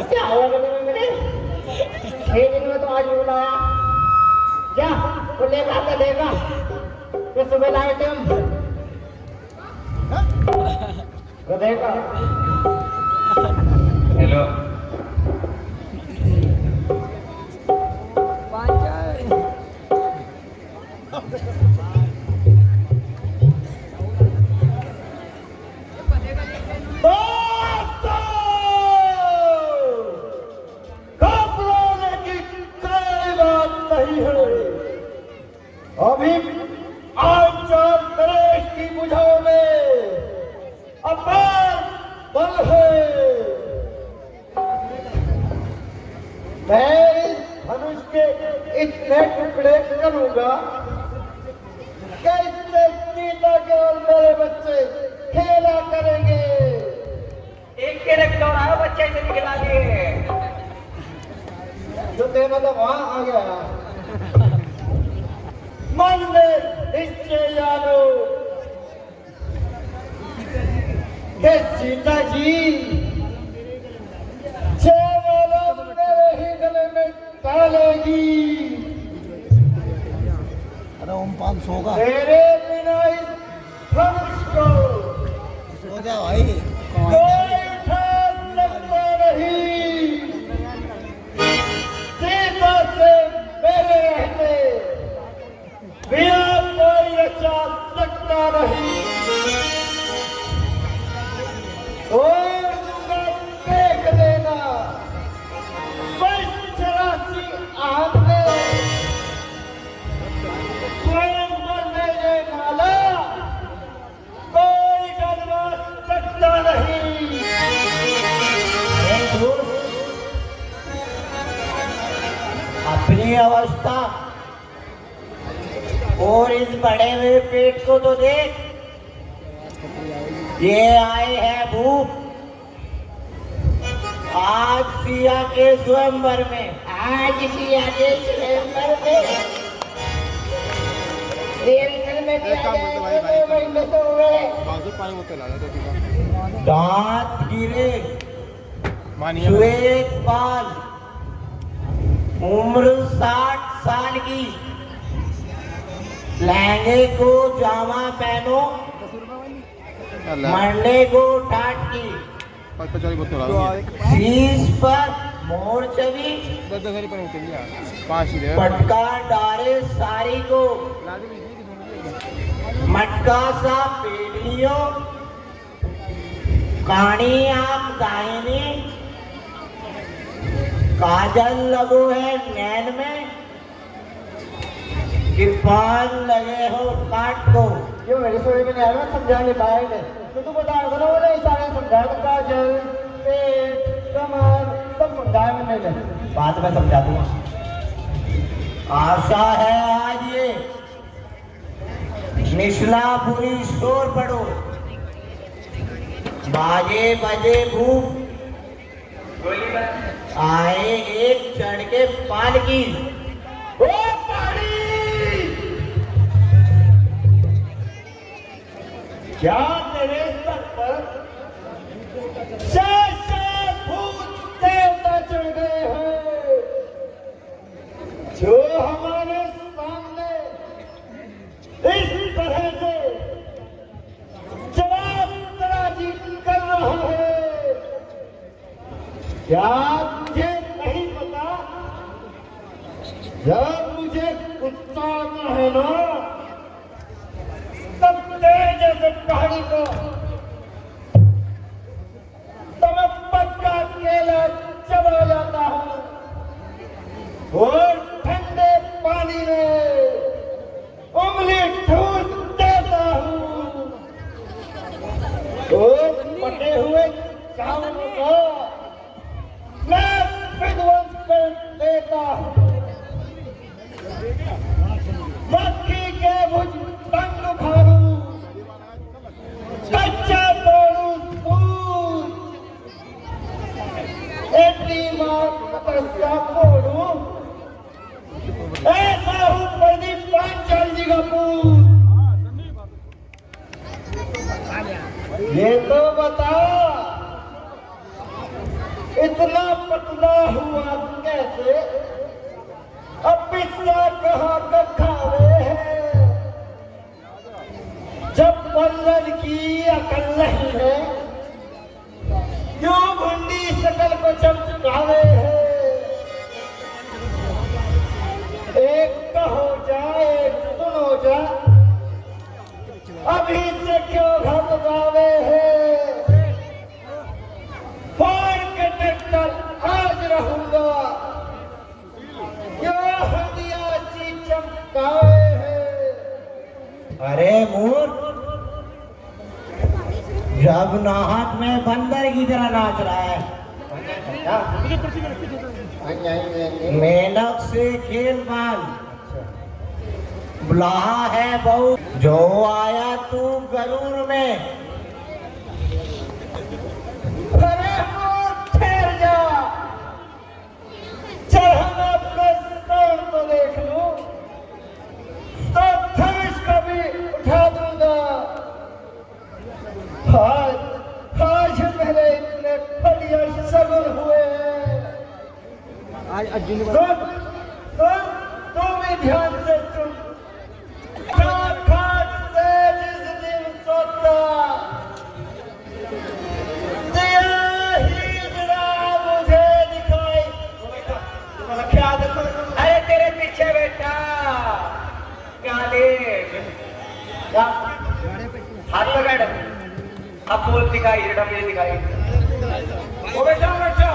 क्या हुआ मैंने 6 दिन में तो आज बुलाया क्या तो लेगा तो देगा तो सुबह लाए थे हम तो देगा। हेलो अभी आचार देश की बुझाओ में अपार बल है। मैं इस धनुष के इतने टुकड़े करूंगा कि इससे सीता के और मेरे बच्चे खेला करेंगे। एक कैरेक्टर आया बच्चे से निकला दिए जो देना था वहां आ गया। मन में निश्चय यादो कि सीता जी वाला मेरे ही गले में डालेगी। अरे ओम 500 का तेरे बिना इस धनुष को हो जा भाई। कोई उठा सकता नहीं। सीता से मेरे रहते बिना कोई रचा सकता नहीं। देख लेना बस 84 आंख में स्वयं मरने ये माला कोई डरवा सकता नहीं। अपनी अवस्था और इस बड़े हुए पेट को तो देख। ये आए हैं भूप आज सिया के स्वयंवर में। आज सिया के स्वयंवर में रेल में दिया जाएगा 2 महीने से हुए। दांत गिरे श्वेत बाल उम्र 60 साल की। लहंगे को जामा पहनो मंडे को टाट की। शीश पर मोर छवि पटका डारे सारी को। मटका सा पेट लियो कानी आंख दाहिनी। काजल लगो है नैन में कृपान लगे हो काट को। जो मेरे सोए में आया समझा नहीं पाए ने तो तू बता दो ना सारे समझा दूंगा। जल पेट कमर सब समझाया मैंने। बात मैं समझा दूंगा। आशा है आज ये निचलापुरी स्टोर पढ़ो बाजे बजे भूप आए एक चढ़ के पालकी। क्या तेरे सर पर भूत देवता चढ़ गए हैं जो हमारे सामने इस तरह से जवाब तराजी कर रहा है? क्या मुझे नहीं पता जब मुझे गुस्सा आता है ना तब तेज जैसे पहाड़ी को तब मैं पक्का केला चबा जाता हूँ और ठंडे पानी में उंगली ठूस देता हूँ। तो पके हुए चावलों को मैं विध्वंस कर देता हूँ। मक्खी के भुज तंग उखाड़ू कच्चा तोड़ू सूद एटी मार तपस्या फोड़ू ऐसा हूँ प्रदीप पांचाल जी का पूत। ये तो तो बता, इतना पतला हुआ कैसे? अब पिस्सा कहाँ का खावे है? जब पल्लन की अकल नहीं है, क्यों भुंडी शकल को चमकावे है? एक कहो जा, एक सुनो जा, अभी से क्यों घबरावे है? फाड़ के टक्कर आज रहूंगा, क्यों हदिया सी चमकावे है? अरे मूर्ख, जब नाहक में बंदर की तरह नाच रहा है, मेंढक से खेल बांध, बुलाहा है बहु, जो आया तू गरूर में। अरे मूर्ख, ठहर जा, चल हम अपने सर को देख लूं, तो धनुष को भी उठा दूंगा। आज मेरे इतने बढ़िया शगुन हुए हैं। सुन सुन, तू भी ध्यान से सुन। खाट से जिस दिन सोता, दिया ही जरा मुझे दिखाई। क्या देखो? अरे तेरे पीछे बेटा काले क्या? हाथ पकड़, अब बोल दिखाई, डबे दिखाई। ओ बेटा बेटा,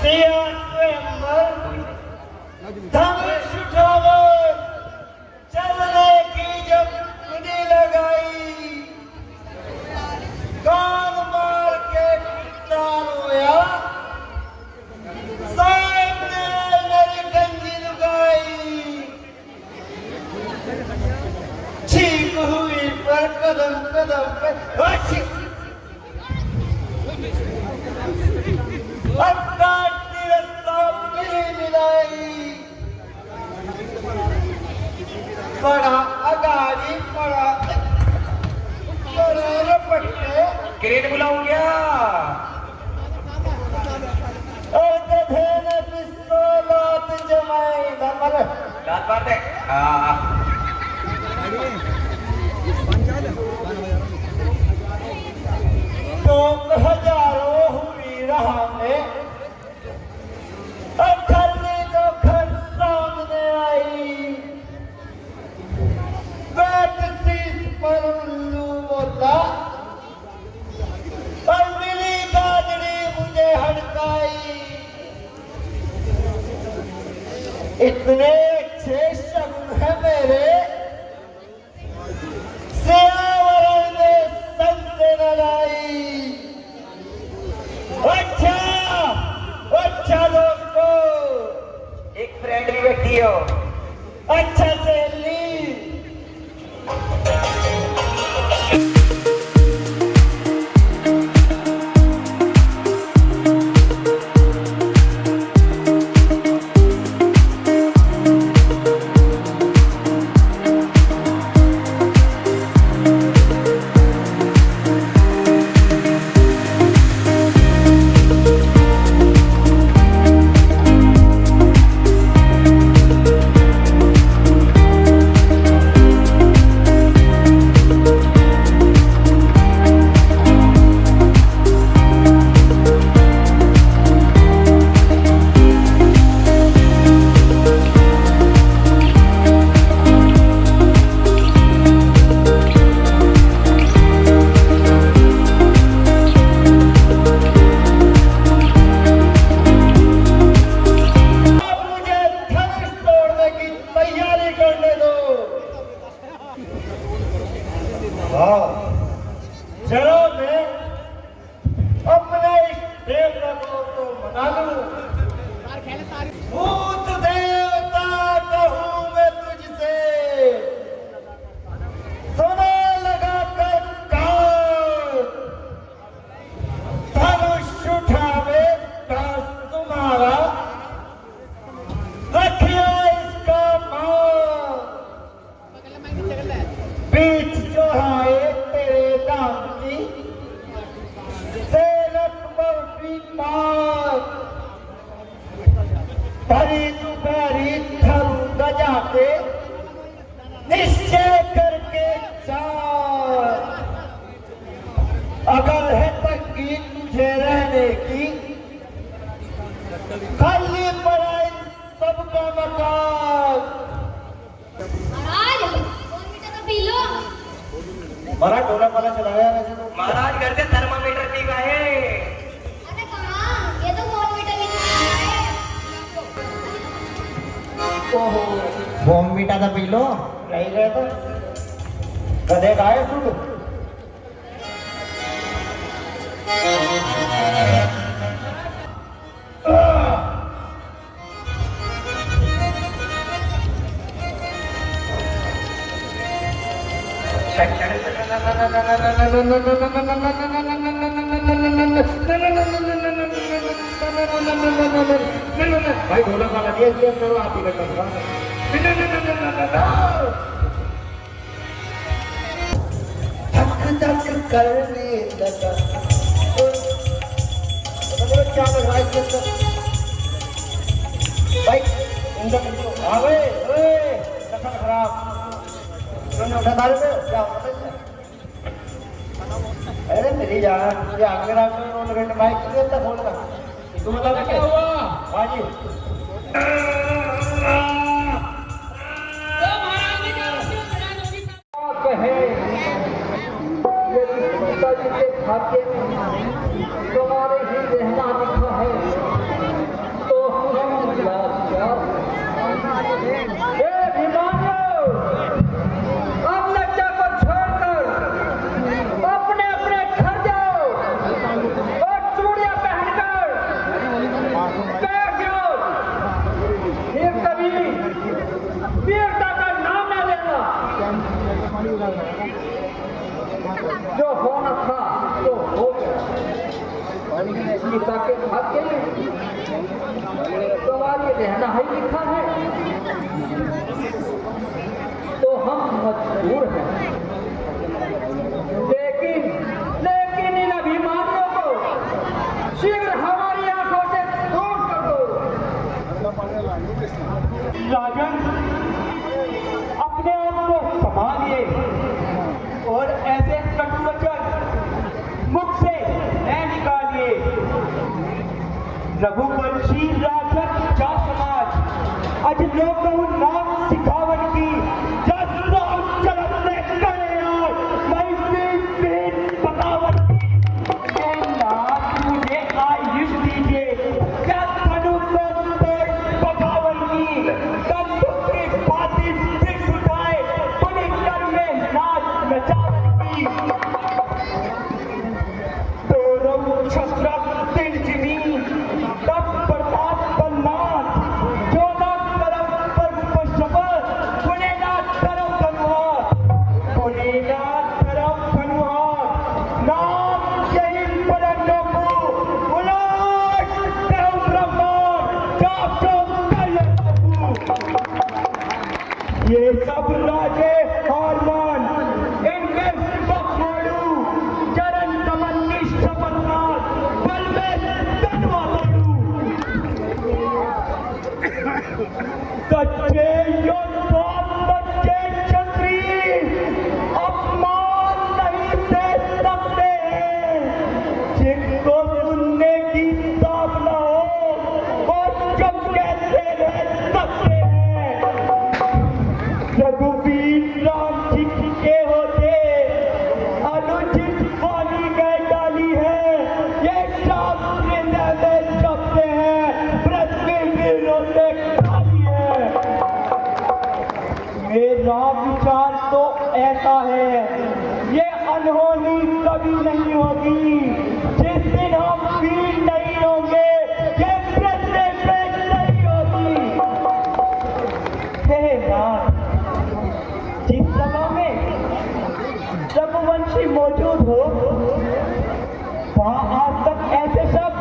सिया स्वयंवर, धनुष उठाओ, चलने की जब मुझे लगाई, कान मार के कुत्ता रोया, सामने मेरी गंजी लुगाई, छींक हुई पर कदम कदम पर अच्छी, अब काटती रास्ता मिली मिलाई, बड़ा अगाड़ी बड़ा रपटे, क्रेट बुलाऊं क्या? और गधे ने पिस्तौलात जमाई दमल। लात मार दे। तो हजारों हुई राह में, अखली तो घर सामने आई, बैठ शीश पर उल्लू बोला, और मिली गाजड़ी मुझे हड़काई। इतने अच्छे शगुन है मेरे, सियावरण ने संग से न लाई। अच्छा दोस्तों, एक फ्रेंड भी बैठी हो। अच्छा सहेली, चार। अगर है तकदीर तुझे रहने की, खाली पड़ा इन सबका मकान। महाराज कौन मीठा तो पी लो। बड़ा ढोलक वाला चलाया वैसे तो। महाराज घर से थर्मामीटर पी गए हैं। अरे कहाँ, ये तो कौन मीठा मीठा है। ओहो, बॉम मीठा था पी लो। नहीं गए तो गधे गाए सुन। भाई ढोलक वाला दिया इसलिए करो आप ही करना। धक धक करने लगा। क्या लग रहा है इसके अंदर? भाई इंदर हाँ भाई लखन खराब उन्होंने उठा डाले थे क्या होता है? अरे मेरी जान ये आगे रात में रोल घंटे माइक के लिए फोन कर तुम लगा क्या हुआ? हाँ जी खाते तुम्हारे ही रहना लिखा है तो हम अब लज्जा को छोड़कर अपने अपने घर जाओ और चूड़ियां पहनकर बैठ जाओ। फिर कभी वीरता का नाम न लेना। जो होना था तो हो गया। गीता के भाग्य में तुम्हारी रहना ही लिखा है तो हम मजबूर हैं। लेकिन इन अभिमानियों को शीघ्र हमारी आंखों से दूर कर दो। राजन अपने आप को संभालिए और ऐसे कटु वचन मुख से न निकालिए। रघुवंशी राजन जा समाज अज लोग नाम सिखावन की बतावन मुझे आयुष दीजिए क्या धनु को तोड़ पकावन की तब की बाती सिर उठाए पुनि कर में नाच नचावन की। छत्रक तिल जमीन तब प्रताप बलनाथ जो ना करम पर शपथ पुणे ना करम धनुहार पुणे ना करम धनुहार नाम यही परंडोपु उलाट देव ब्रह्मा जाप जो कल ये सब राजे हारमान इनके बखोड़ू चरण कमल निष्ठपन्नाथ बल में तनवा तोड़ू। सच्चे योद्धा सच्चे क्षत्रिय अपमान नहीं दे सकते जिनको सुनने की ताब न हो और जब कैसे रह सकते हैं। रघुवीर राम जी के होते अनुचित वाली गए डाली है ये शास्त्र में छपते हैं पृथ्वी से खाली है। मेरा विचार तो ऐसा है ये अनहोनी कभी नहीं होगी जिस दिन हम वीर नहीं होंगे ये पृथ्वी पे नहीं होगी। हे नाथ जिस सभा में रघुवंशी मौजूद हो वहां आज तक ऐसे शब्द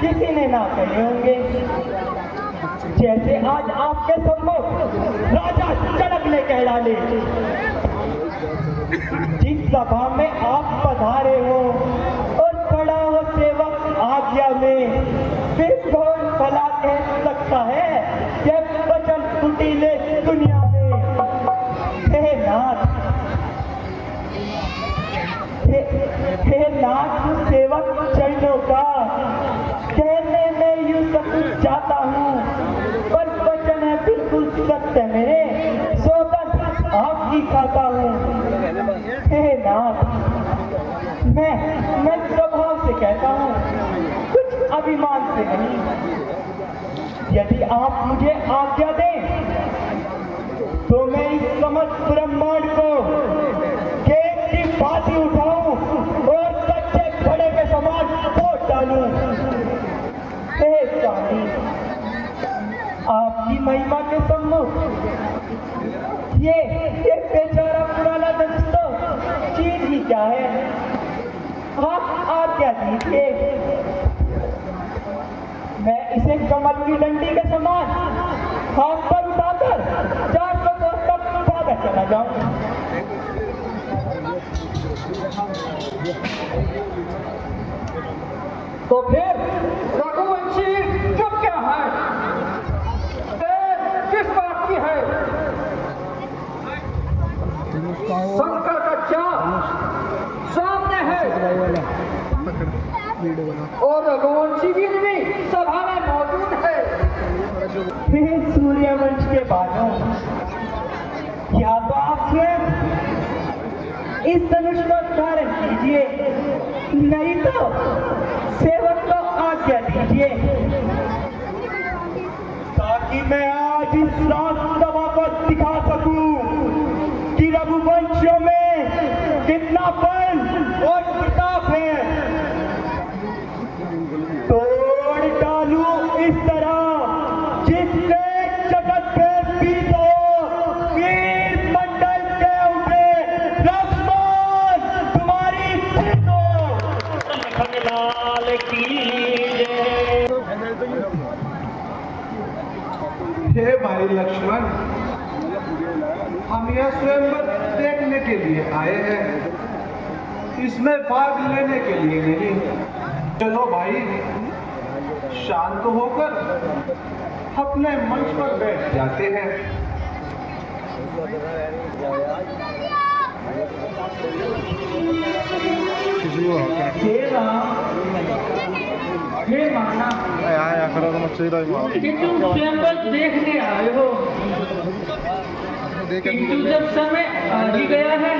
किसी ने ना कहे होंगे जैसे आज आपके सम्मुख राजा जनक ने कह डाले। जिस सभा में आप पधारे हो और खड़ा हो सेवक आज्ञा में फिर कौन भला कह सकता है ये वचन कुटिले दुनिया में। हे नाथ ही खाता हूँ। हे नाथ, मैं स्वभाव से कहता हूँ, कुछ अभिमान से नहीं। यदि आप मुझे आज्ञा दें तो मैं इस समस्त ब्रह्मांड को केक की बाती उठाऊं और कच्चे घड़े के समान फोड़ डालूं। हे स्वामी, आपकी महिमा के सम्मुख ये बेचारा पुराना धनुष तो चीज ही क्या है। आप आज्ञा दीजिए, मैं इसे कमल की डंडी के समान हाथ पर उठाकर 400 कोस तक भागा चला जाऊं। तो फिर रघुवंशी चुप क्या है? किस बात की है? शंकर का चाप सामने है और रघुवंशी भी सभा में मौजूद है। हे सूर्यवंश के बालों, या तो आप स्वयं इस धनुष को धारण कीजिए, नहीं तो सेवक को आज्ञा दीजिए, ताकि मैं आज इस राजसभा को दिखा सकूं कि रघुवंशियों में कितना बल और प्रताप है। तोड़ डालूं इस तरह जिससे जगत पे पीत हो वीर मंडल के उठे लक्ष्मण तुम्हारी जीत हो। लाल की जय। हे भाई लक्ष्मण, हम यह स्वयंवर देखने के लिए आए हैं, इसमें भाग लेने के लिए नहीं। चलो भाई, शांत होकर अपने मंच पर बैठ जाते हैं। हे राम, हे माना कि तुम स्वयंवर देखने आए हो, किंतु जब समय आ ही गया है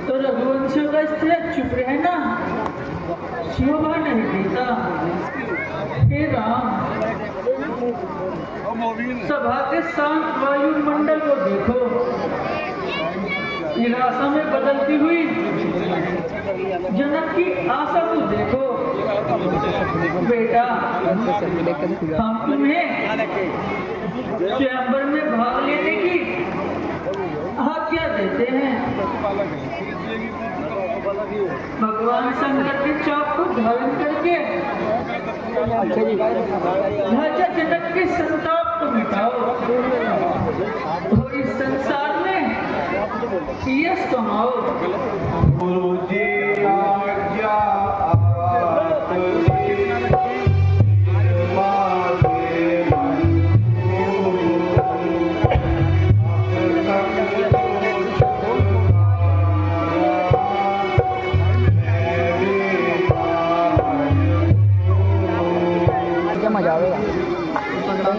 तो रघुवंशियों का स्त्री चुप रहना शोभा नहीं देता। हे राम, सभा के शांत वायुमंडल को देखो, निराशा में बदलती हुई जनक की आशा को देखो। बेटा, हम तुम्हें स्वयंवर में भाग लेने की आज्ञा देते हैं। भगवान शंकर के चाप को धारण करके राजा जनक के संताप को मिटाओ और इस संसार में यश कमाओ। गुरु जी आज्ञा मजा आएगा।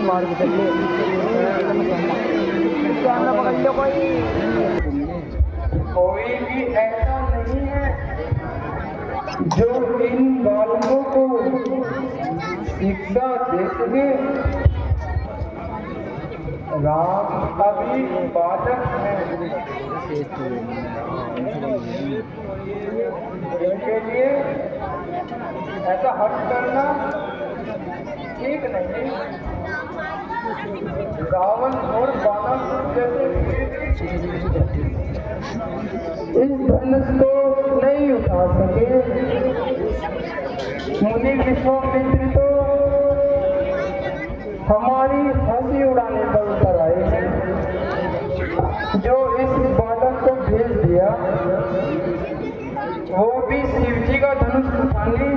मार के चलिए, कैमरा पकड़ लो। कोई भी ऐसा नहीं है जो इन बालकों को शिक्षा दे सके। राम अभी बालक है, इनके लिए ऐसा हट करना ठीक नहीं। रावण और बाणासुर जैसे इस धनुष को नहीं उठा सके। मुनि विश्वामित्र तो हमारी हंसी उड़ाने पर उतर आए हैं। जो इस बालक को भेज दिया वो भी शिव जी का धनुष उठाने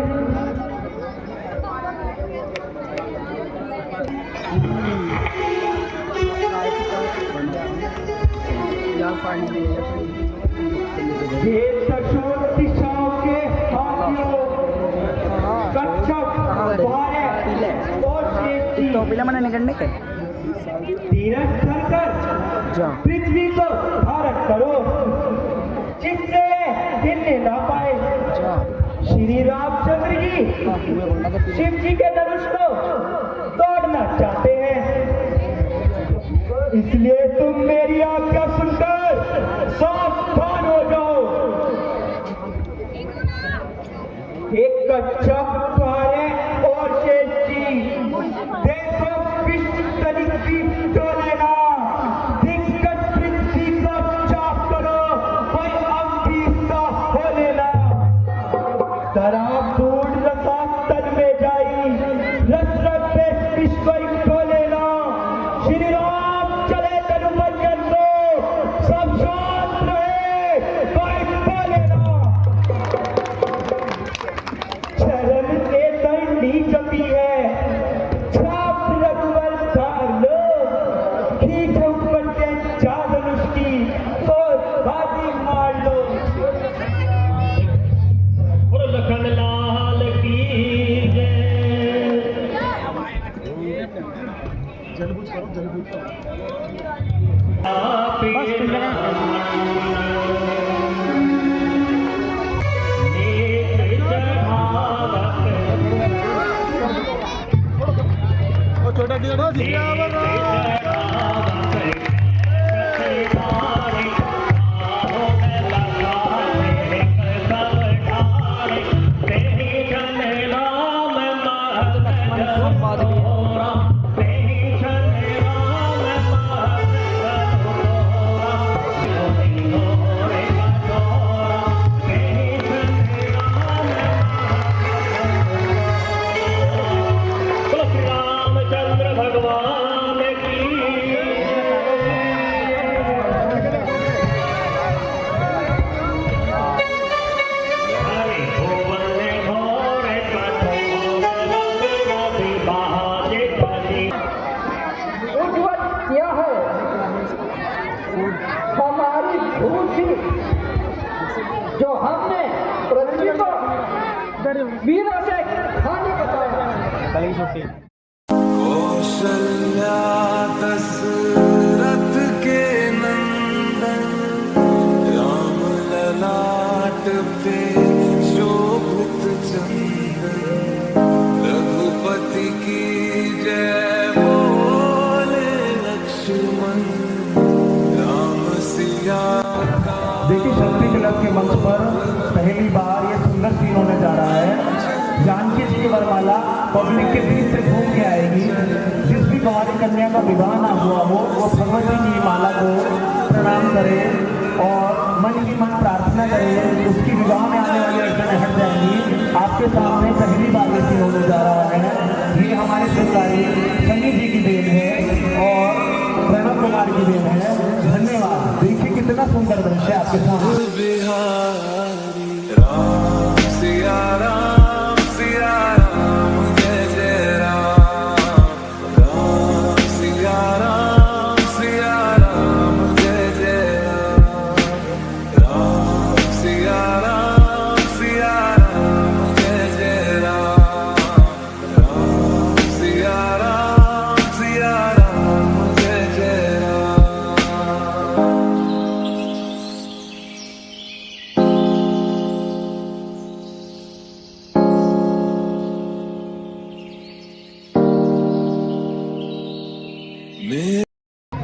ये त्रिशूल दिशाओं के हाथियों, कच्छप, वारे और शेषी तो पहले मैंने निकलने के धीरज धरकर पृथ्वी को धारण करो जिससे हिलने ना पाए। श्री रामचंद्र जी शिव जी के धनुष को तोड़ना चाहते हैं, इसलिए तुम मेरी आज्ञा सुनकर सावधान हो जाओ। एक कच्चा है और शेष जी देखो विश्व तनिक भी डोलेना, दिक्कत पृथ्वी को चाप करो, कोई अवधि इसका हो लेना। तराब दूर रसा तन में जाई, रस रस पे विश्व को लेना। श्री राम चले तनुमंजन को, सब शांत रहे, कोई बोलेना। चरण से दंडी जपी है, छाप रघुवर धार लो, खींचो ऊपर के चार धनुष की, तो बाजी मार लो। और लखन लाल की जय। उज्ज्वल क्या है हमारी भूल थी जो हमने पृथ्वी को वीरों से खाने बताया। कौशल्या दशरथ के नंदन, राम ललाट पे शोभित चंदन, रघुपति की जय बोले लक्ष्मण, राम सिया का। देखिए शक्ति क्लब के मंच पर पहली बार ये सुंदर सीन होने जा रहा है। जानकी जी की वरमाला पब्लिक के बीच से घूम के आएगी। जिस भी कुंवारी कन्या का विवाह ना हुआ हो वो भगवती की माला को प्रणाम करे और मन की मन प्रार्थना करे, उसकी विवाह में आने वाली अड़चन हट जाएंगी। आपके सामने पहली बार ये सीन होने जा रहा है। ये हमारे शिवकारी सनी जी की देन है और प्रणव कुमार की देन है। धन्यवाद। देखिए कितना सुंदर दृश्य आपके सामने। बिहारी राम सिया राम, सिया राम जय जय राम, राम सिया राम, सिया राम जय जय राम, राम सिया राम, सिया राम जय जय राम, राम सिया राम, सिया राम जय जय राम।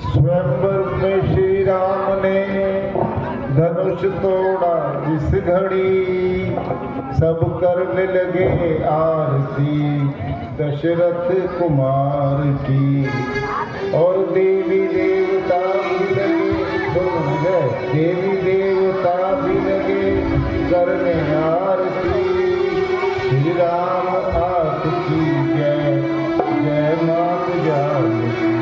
स्वयंवर में श्री राम ने धनुष तोड़ा जिस घड़ी, सब करने लगे आरती दशरथ कुमार की। और देवी देवता भी लगे, देवी देवता भी लगे करने आरती। श्री राम आपकी जय, जय मात जानकी।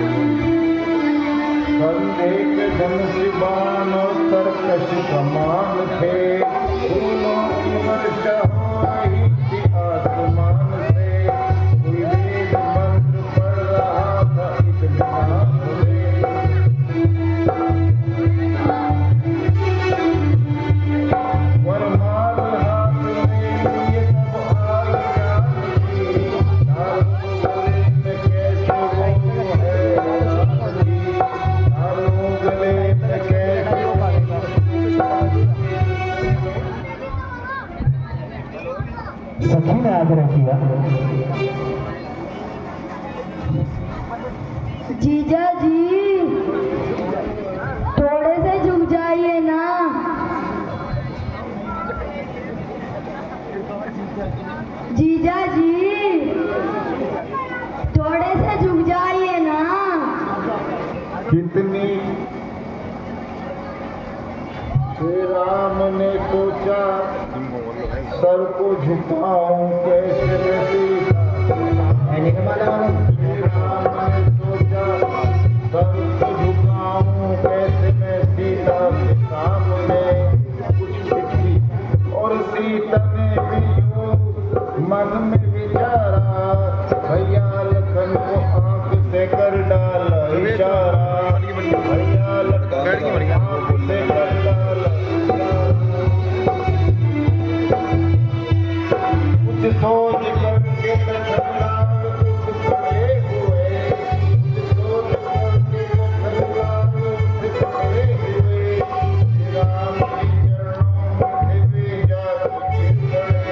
कंधे के धनुष बाण और तरकश कमान थे, फूलों की वर्षा हो रही थी आसमान से। कोई वेद मंत्र पढ़ रहा था एक नाम से। वरमाल हाथ में लिए सब आल जानकी, तारों गले में कैसे वो है जानकी, तारों गले सखी ने आग्रह किया। जीजा जी थोड़े से झुक जाइए ना। जीजा जी थोड़े से झुक जाइए ना। कितनी श्री राम ने सोचा सर को झुकाऊं कैसे मैं सीता। श्री राम ने सोचा सर को झुकाऊं कैसे मैं सीता के सामने। कुछ बिखरी और सीता ने भी मन में विचारा, भैया लखन को आंख से कर डाला इशारा। भैया लखन को आंख से कर डाला इशारा। कुछ सोच करके लखनलाल उठ खड़े हुए। कुछ सोच करके लखनलाल उठ खड़े हुए। श्री राम के चरणों में वे जाके गिर पड़े।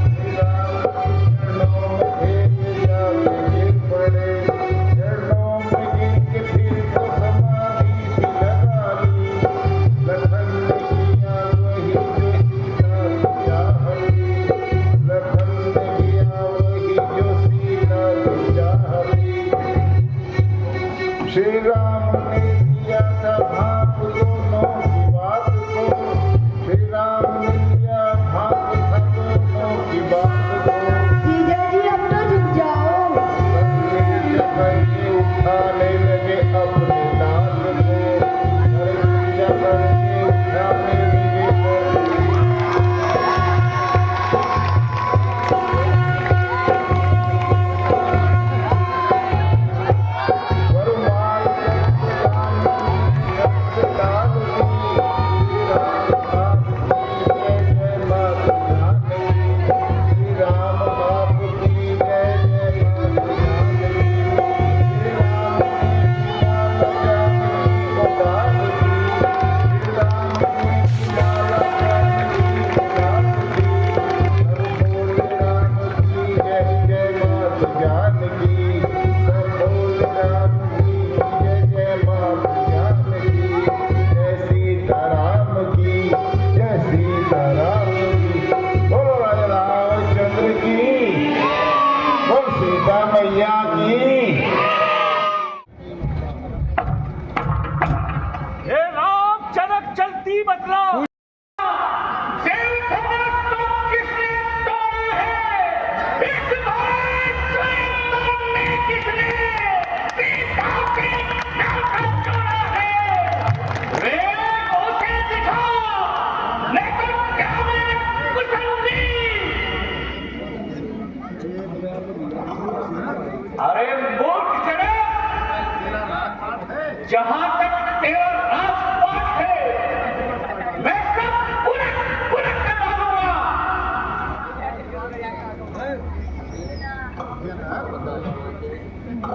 श्री राम के चरणों में वे जाके गिर पड़े। चरणों में गिर के फिर तो समाधि सी लगा ली। लखन ने किया वही जो सीता की चाहती। लखन ने किया वही जो सीता की चाहती। श्री राम ने किया था भाप दोनों की बात को। श्री राम ने किया भाप था दोनों की बात को। जीजा जी अब तो झुक जाओ। करके उठाने लगे अपने लाल को। करके उठाने लगे वरमाल राम की लाल की। श्री राम बाप की जय जय माता जानकी। श्री राम बाप की जय जय माता जानकी। श्री राम की माता जानकी को दान दी। श्री राम की माता जानकी को दान दी। सब बोले राम की जय जय माता जानकी। सब बोले राम की जय जय माता जानकी। जय सीताराम की जय सीताराम की। बोलो राजा रामचंद्र की। बोल सीता मैया की। हे राम जनक चलती बदलाओ। अरे मूर्ख जनक, जहां तक तेरा राजपाट है मैं सब उलट कर डालूंगा।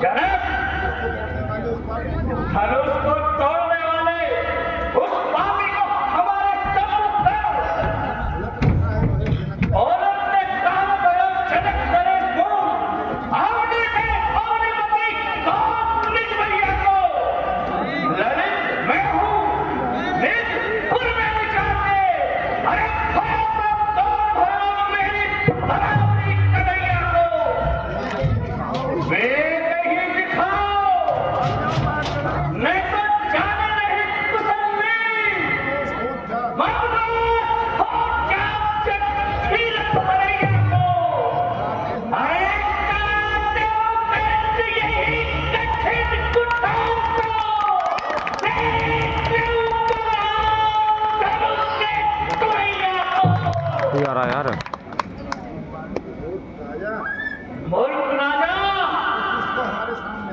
जनक, धनुष को तोड़ने वाले उस पापी को हमारे सम्मुख और अपने काम करो जनक नरेश बोल। आवड़ी से आवड़ीपति कौन निज भैया को ललित मैं हूँ निज पुर में विचारते। अरे भाई तोड़ भरो मेरी बराबरी कन्हैया को। वे नहीं दिखाओ नहीं तो जाने नहीं कुसुमी। मरनास हो जाओ जब हीरत कन्हैया को। अरे काटे पेट यही कठिन कुठार को। देख लूं धनुष के कन्हैया को। यार मूर्ख राजा,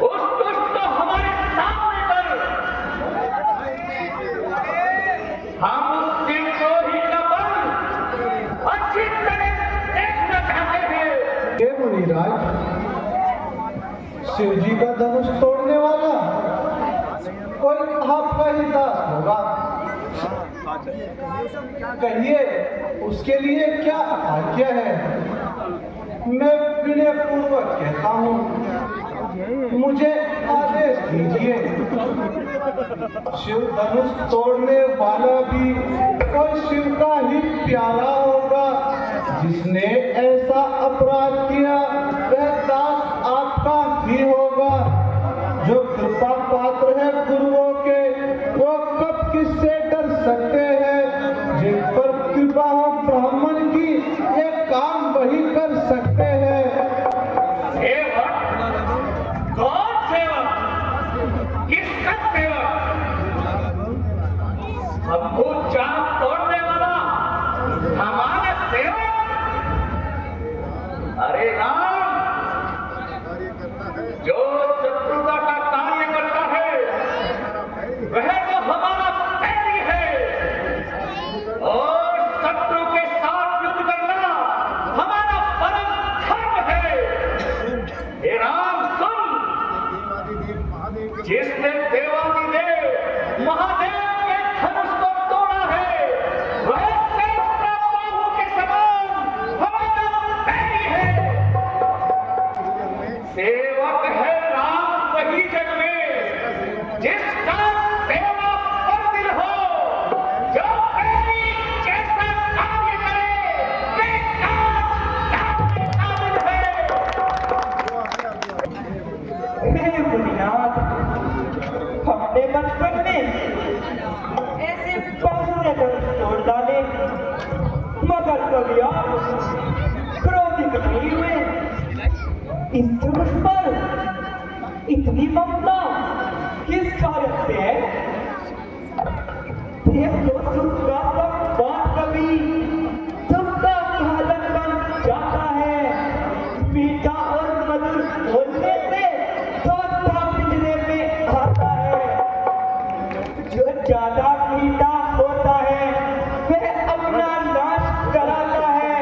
उस दुष्ट को हमारे सामने कर। हम उस सिंह को ही का बल अच्छी तरह देखना चाहते हैं। हे मुनिराज, शिव जी का धनुष तोड़ने वाला कोई आपका ही दास होगा। कहिए उसके लिए क्या आज्ञा है। मैं विनय पूर्वक कहता हूँ, मुझे आदेश दीजिए। शिव धनुष तोड़ने वाला भी कोई शिव का ही प्यारा होगा। जिसने ऐसा अपराध किया वह दास आपका ही होगा। जो कृपा पात्र है गुरुओं के, वो कब किससे डर सकते हैं। जिन पर कृपा हो ब्राह्मण की, ये काम वही कर सकते हैं। सेवक? कौन सेवक? किसका सेवक? हमको चाक तोड़ने वाला हमारा सेवक? अरे राम, जो शत्रुता का कार्य करता है वह तो हमारा बैरी है, और शत्रु के साथ युद्ध करना हमारा परम धर्म है। हे राम सुन, जिसने देवादिदेव महादेव के धनुष को तोड़ा है वह सहस्त्रबाहु के समान हमारा बैरी है। सेवक है राम वही जग में जिसका सेवा पर दिल हो। जो बैरी जैसा कार्य करे बेकार काबिल है। हे मुनिनाथ, हमने बचपन में ऐसे बहुत से धनुष तोड़ डाले, मगर कभी आप क्रोधित नहीं हुए। इस धनुष पर इतनी ममता किस कारण से है? ये तो सुख का सब बात कभी दुख का घातक बन जाता है। मीठा और मधुर बोलने से थोड़ा पिंजरे में आता है। जो ज्यादा मीठा होता है वह अपना नाश कराता है।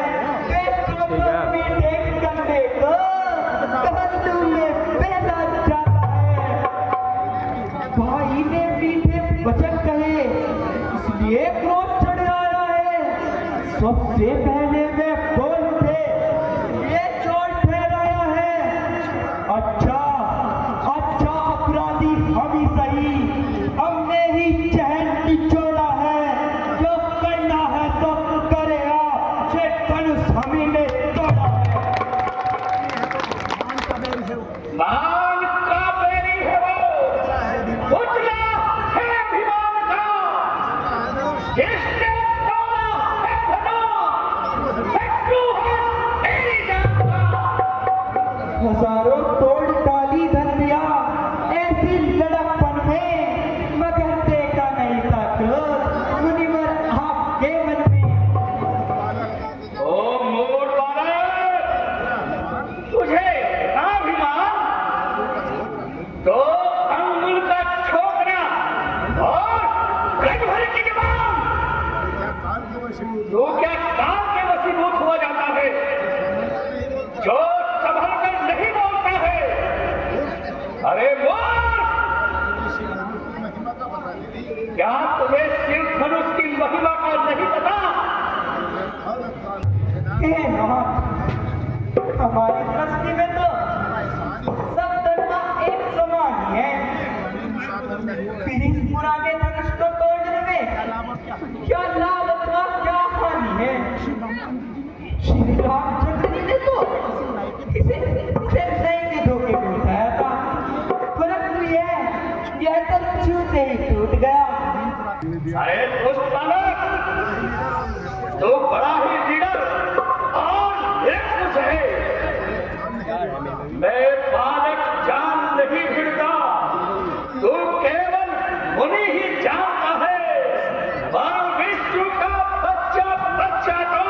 वह मीठे करने को कद्दू में पैदा जाता है। भाई ने मीठे वचन कहे, इसलिए क्रोध चढ़ आया है। सबसे पहले वे बोल उठे, ये चोट ठहराया है। अच्छा अच्छा, अपराधी हम ही सही, हमने ही चहल निचोड़ा है। जो करना है तो करे, ये धनुष हम ही ने तोड़ा है। मान का बैरी है वो, उजला है अभिमान का। जिसने तोड़ा है धनुष, शत्रु है मेरी जान का। हजारों तोड़ डाली धरतिया ऐसी लड़कपन में, मगर देखा नहीं था क्रोध मुनिवर आपके मन में। ओ मोर बालक, तुझे अभिमान तो अंगुल का ठोकना और गज भर की जबान, तो क्या काल के वशीभूत हुआ जाता है। जो संभल कर नहीं बोलता है। अरे मोर, क्या तुम्हें शिव धनुष की महिमा का नहीं पता? हे नाथ, हमारी दृष्टि में तो सब धर्म एक समान ही है। फिर इस पुराने धनुष को तोड़ने में क्या लाभ अथवा क्या हानि है? श्री रामचंद्र जी ने तो इसे नई के धोखे में उठाया था, परंतु यह तो छूते ही टूट गया। अरे दोस्त बालक, तो बड़ा ही लीडर और निरंकुश है। मैं बालक जान नहीं भिड़ता, तू केवल मुनि ही जानता है। और विष्णु का बच्चा बच्चा तो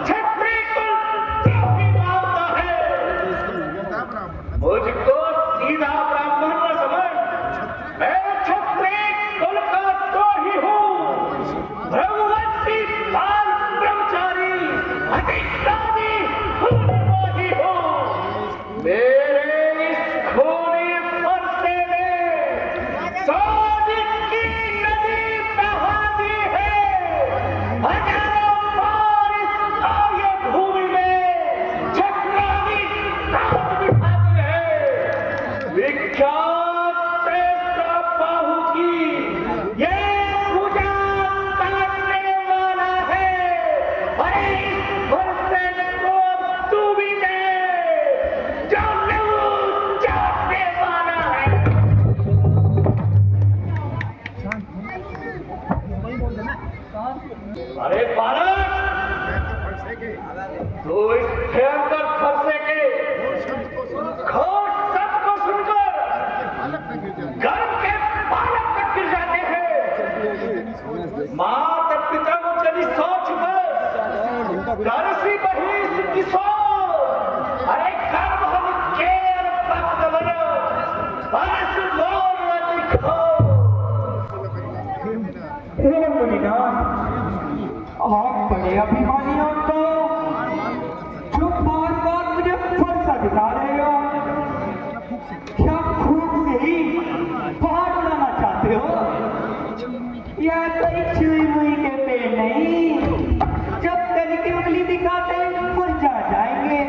क्षत्रिय कुल ही मानता है। मुझको सीधा ब्राह्मण न समझ, मैं क्षत्रिय कुल का तो ही हूँ। भ्रमवंशी बाल ब्रह्मचारी अधिकारी ही हूँ। मेरे अरे बालक, तू इस भयंकर फरसे के घोर सच को सुनकर गर्भ के बालक तक गिर जाते हैं। माता पिता को जरी सोच कर दरसी बहिस किशोर, अरे गर्भ हम के भक्त बनो बरस लोर दिखो। हे मुनिनाथ, आप बड़े अभिमानी हो तो जो बार बार मुझे फरसा दिखा रहे हो। क्या फूक से ही पहाड़ उड़ाना चाहते हो? या कोई चुई मुई के पेड़ नहीं, जब कल की उंगली दिखाते मुरझा जाएंगे।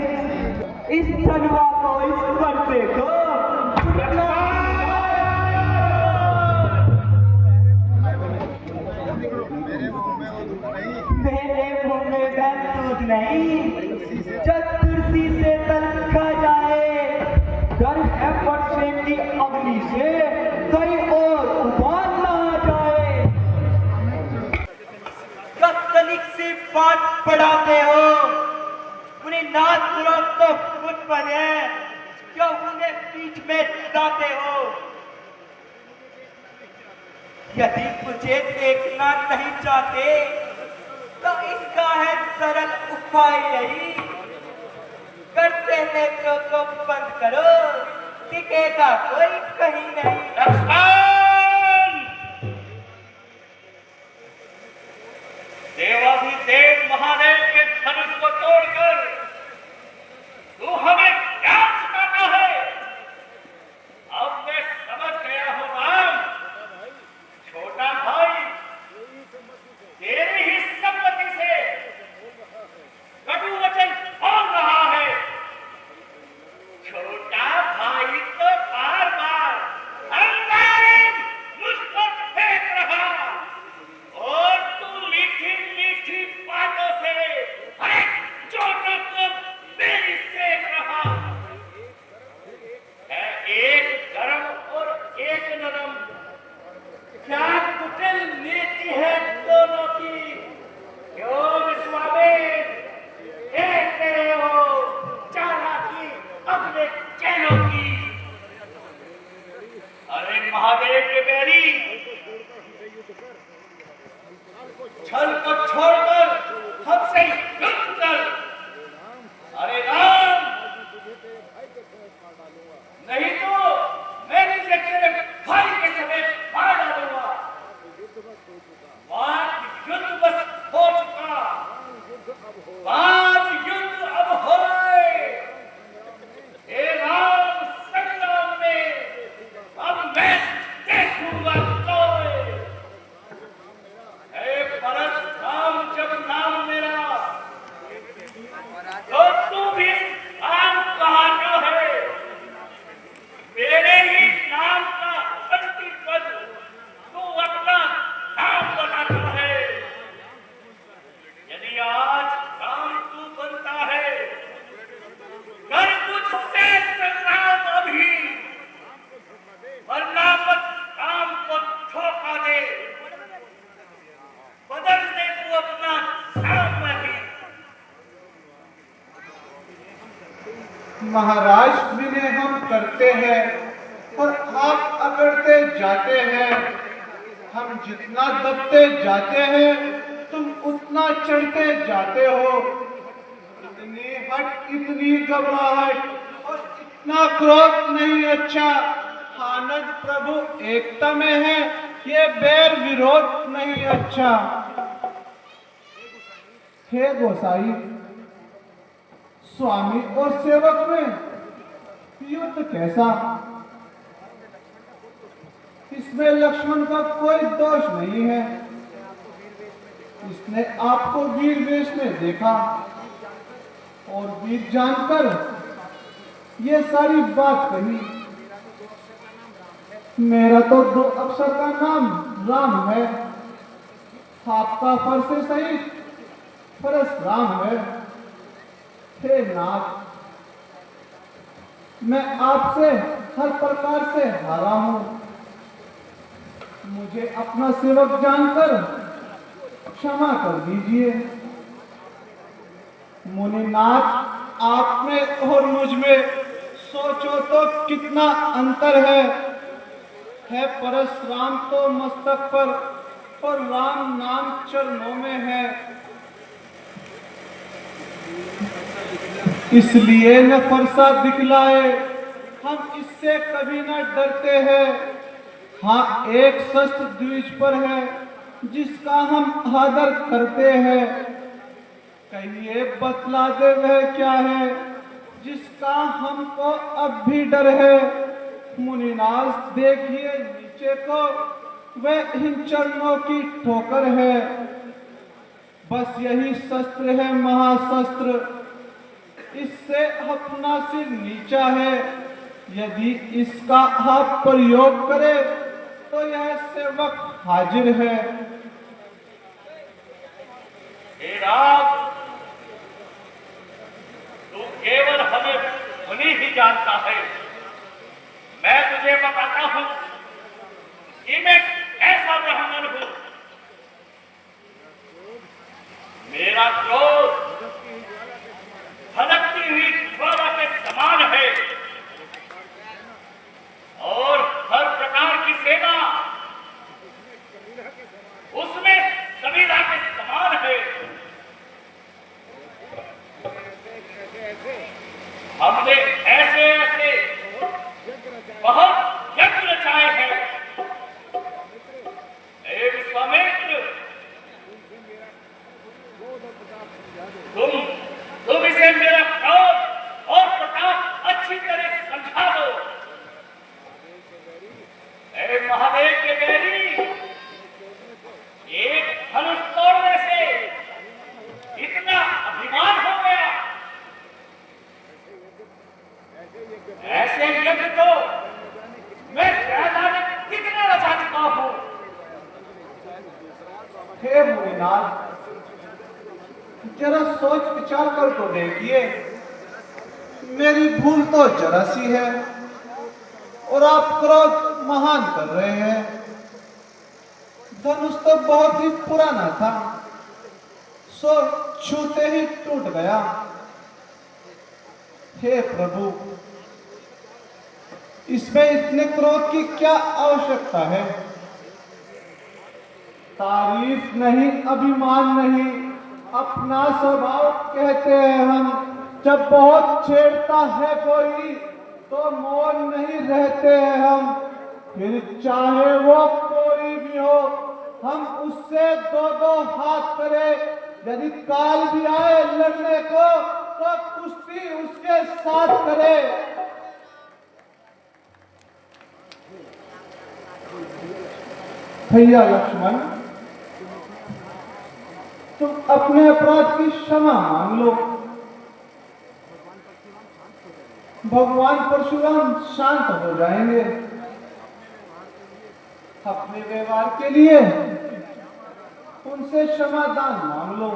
इस तलवा को, इस फरसे को मेरे मुंह में दूध नहीं, जब तुलसी से तलखा जाए, डर है फरसे की अग्नि से कहीं और उबाल ना आ जाए। कब तनिक से पाठ पढ़ाते हो, उन्हें नाथ गुरु तो खुद बने, क्यों उन्हें पीठ में डालते हो? यदि मुझे देखना नहीं चाहते तो इसका है सरल उपाय यही, कर से नेत्रों को बंद करो, टिकेगा कोई कहीं नहीं। लक्ष्मण, देवाधिदेव महादेव के धनुष को तोड़कर तू हमें क्या सिखाता है? अब मैं समझ गया हूं राम, छोटा भाई तेरी ही सम्मति से कटु वचन बोल रहा है। छोटा भाई तो बार बार अंगारिक मुझ पर फेंक रहा और तू मीठी मीठी बातों से हर छोटा को मेरी सेक रहा है। एक गरम और एक नरम, क्या कुटिल नीति है दोनों की। क्यों विश्वामित्र देखते रहे हो चालाकी अपने चैनों की? अरे महादेव के बैरी, छल को छोड़कर हमसे युद्ध कर। अरे राम, नहीं तो मैं तुझे तेरे भाई के समेत मार डालूंगा। बात युद्ध बस हो चुका, बात युद्ध अब हो रहे। हे राम, संग्राम में अब मैं देखूंगा तोय। हे परशुराम, जब नाम मेरा तो तू भी नाम कहाता है। मेरे ही नाम का अंतिम पद तू अपना नाम बनाता है। यदि आज काम तू बनता है, कर मुझसे संग्राम अभी, वरना मत काम को धोखा दे, बदल दे तू अपना नाम नहीं। महाराज, विनय हम करते हैं और आप अकड़ते जाते हैं। हम जितना दबते जाते हैं तुम उतना चढ़ते जाते हो। इतनी हट, इतनी घबराहट और इतना क्रोध नहीं अच्छा। आनंद प्रभु एकता में है, ये बैर विरोध नहीं अच्छा। हे गोसाई, स्वामी और सेवक में युद्ध कैसा? इसमें लक्ष्मण का कोई दोष नहीं है। इसने आपको वीर वेश में देखा और वीर जानकर ये सारी बात कही। मेरा तो 2 अक्षर का नाम राम है, आपका फरसे सहित फरस राम है। हे नाथ, मैं आपसे हर प्रकार से हारा हूं। मुझे अपना सेवक जानकर क्षमा कर दीजिए। मुनिनाथ, आप में और मुझ में सोचो तो कितना अंतर है परशुराम तो मस्तक पर और राम नाम चरणों में है। इसलिए न फरसा दिखलाए, हम इससे कभी न डरते हैं। हाँ, एक शस्त्र द्विज पर है जिसका हम आदर करते हैं। कहिए बतला दे वह क्या है जिसका हमको अब भी डर है। मुनिनाथ देखिए नीचे को, वह इन चरणों की ठोकर है। बस यही शस्त्र है महाशस्त्र, इससे अपना सिर नीचा है। यदि इसका आप प्रयोग करें तो यह सेवक हाजिर है। हे राम, तू केवल हमें मुनि ही जानता है। मैं तुझे बताता हूं कि मैं ऐसा ब्राह्मण हूं। मेरा क्रोध भड़कती हुई ज्वाला के समान है और हर प्रकार की सेवा उसमें सविधा के समान है। हमने ऐसे ऐसे बहुत यज्ञ रचाए हैं। हे विश्वामित्र, तुम इसे मेरा क्रोध और प्रताप अच्छी तरह समझा दो। हे महादेव के बैरी, एक धनुष तोड़ने से इतना अभिमान हो गया। ऐसे यज्ञ तो मैं जाने कितने रचा चुका हूं। हे मुनिनाथ, जरा सोच विचार कर तो देखिए। मेरी भूल तो जरा सी है और आप क्रोध महान कर रहे हैं। धनुष तो बहुत ही पुराना था, सो छूते ही टूट गया। हे प्रभु, इसमें इतने क्रोध की क्या आवश्यकता है? तारीफ नहीं, अभिमान नहीं, अपना स्वभाव कहते हैं हम। जब बहुत छेड़ता है कोई तो मौन नहीं रहते हैं हम। फिर चाहे वो कोई भी हो, हम उससे दो दो हाथ करें। यदि काल भी आए लड़ने को तो कुश्ती उसके साथ करे। भैया लक्ष्मण, तुम अपने अपराध की क्षमा मांग लो। भगवान परशुराम शांत हो जाएंगे। अपने व्यवहार के लिए उनसे क्षमादान मांग लो।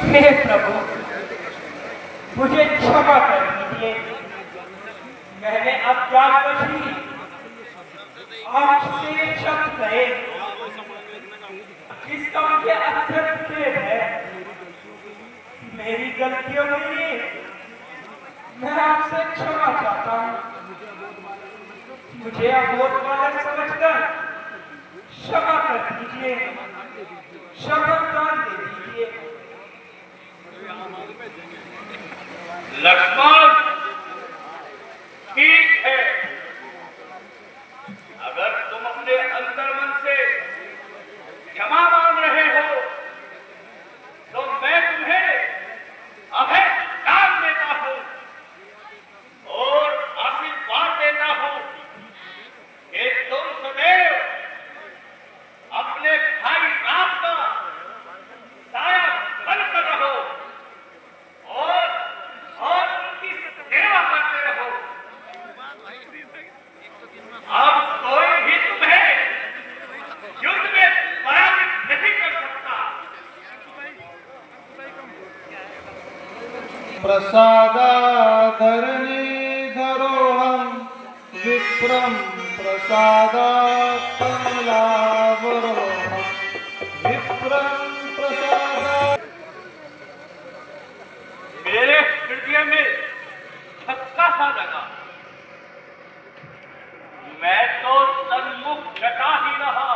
हे प्रभु, मुझे क्षमा कर दीजिए। मैंने अज्ञानवश आंख से शब्द कहे, इसका मुझे अत्यंत खेद है। मेरी गलतियों के लिए मैं आपसे क्षमा चाहता हूँ। मुझे अबोध बालक समझकर क्षमा कर दीजिए, शपथ दान दे दीजिए। लक्ष्मण, ठीक है, अगर तुम अपने अंतर्मन से क्षमा मांग रहे हो तो मैं तुम्हें अभय दान देता हूं और आशीर्वाद देता हूं कि तुम सदैव अपने भाई राम का साया बनकर रहो और उनकी सेवा करते रहो। अब कोई भी तुम्हें युद्ध में पराजित नहीं कर सकता। प्रसादात् धरणीधरोऽहं विप्रं प्रसादात् कमलावरोऽहं विप्रं प्रसादात्। मेरे हृदय में धक्का सा लगा। मैं तो सन्मुख जता ही रहा,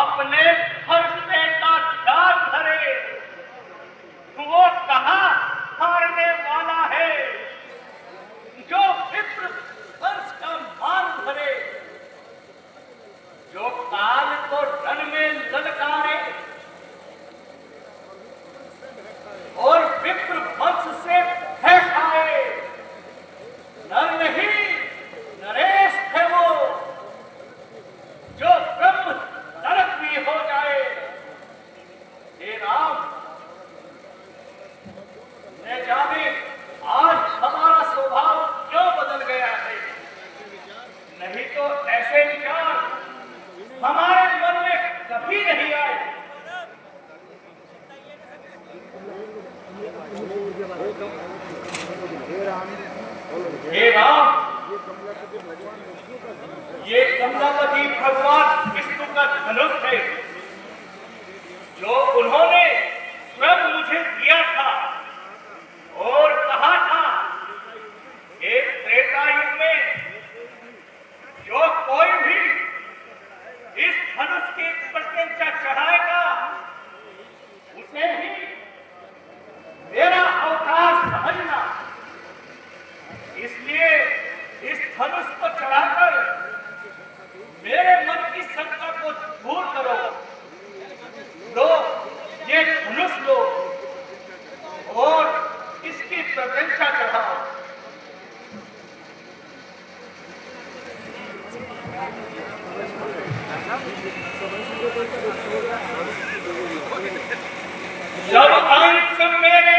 अपने फरसे का ख्याल धरे। वो कहाँ हारने वाला है जो विप्र फर्श का मान धरे, जो काल को रण में ललकारे और विप्र वंश से फैलाए। नर नहीं नरेश थे वो, जो ब्रह्म नरक भी हो जाए। हे राम, न जाने आज हमारा स्वभाव क्यों बदल गया है। नहीं तो ऐसे विचार हमारे मन में कभी नहीं आए। हे राम, ये कमलापति भगवान विष्णु का धनुष है, जो उन्होंने स्वयं मुझे दिया था और कहा था, एक त्रेता युग में जो कोई भी इस धनुष की प्रत्यंचा चढ़ाएगा, उसे ही मेरा अवतार समझना। इसलिए इस धनुष को चढ़ाकर मेरे मन की शंका को दूर करो। लो, ये धनुष लो और इसकी प्रशंसा चढ़ाओ। जब अंश मेरे